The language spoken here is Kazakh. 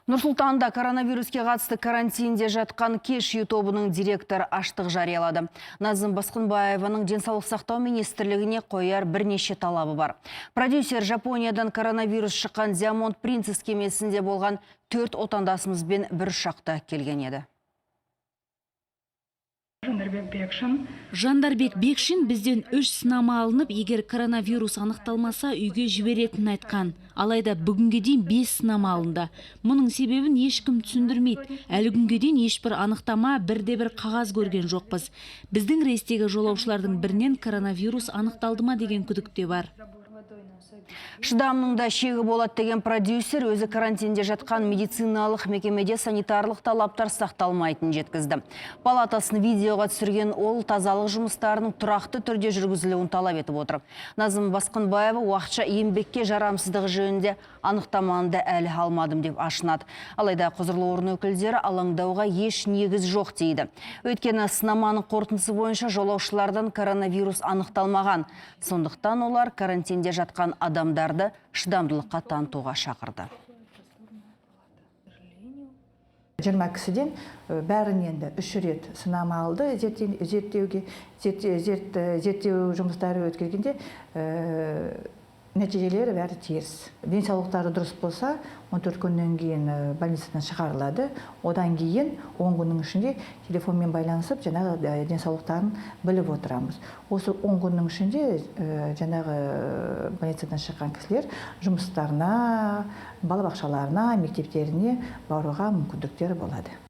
Нұрсұлтанда коронавируске қатысты карантинде жатқан кеш тобының директоры аштық жариялады. Назым Басқынбаеваның денсаулық сақтау министрлігіне қояр бірнеше талабы бар. Продюсер Жапониядан коронавирус шыққан Диамонд Принцесс кемесінде болған 4 отандасымызбен бір ұшақта келген еді. Жандарбек Бекшин бізден 3 сынама алынып, егер коронавирус анықталмаса, үйге жіберетінін айтқан. Алайда бүгінге дейін 5 сынама алынды. Мұның себебін ешкім түсіндірмейді. Әлі күнге дейін ешбір анықтама, бірде-бір қағаз көрген жоқпыз. Біздің рейстегі жолаушылардың бірінен коронавирус анықталды ма деген күдік те бар. Шыдамның да шегі болады деген продюсер өзі карантинде жатқан медициналық мекемеде санитарлық талаптар сақталмайтынын жеткізді. Палатасын видеоға түсірген ол тазалық жұмыстарының тұрақты түрде жүргізілуін талап етіп отыр. Назым Басқынбаева уақытша еңбекке жарамсыздығы жөнінде анықтаманы әлі алмадым деп ашынады. Алайда құзырлы орын өкілдері алаңдауға еш негіз жоқ дейді. Өйткені сынаманың қорытындысы бойынша жолаушылардан коронавирус анықталмаған. Сондықтан олар карантинде жатқан адамдарды шыдамдылыққа танытуға шақырды. 20 кісіден бәрінен де 3 рет сынама алды. Зерттеу жұмыстары өткергенде нәтижелері бәрі теріс. Денсаулықтары дұрыс болса, 14 күннен кейін больницадан шығарылады. Одан кейін 10 күннің ішінде телефонмен байланысып, жаңағы денсаулықтарын біліп отырамыз. Осы 10 күннің ішінде жаңағы больницадан шыққан кісілер жұмыстарына, балабақшаларына, мектептеріне баруға мүмкіндіктері болады.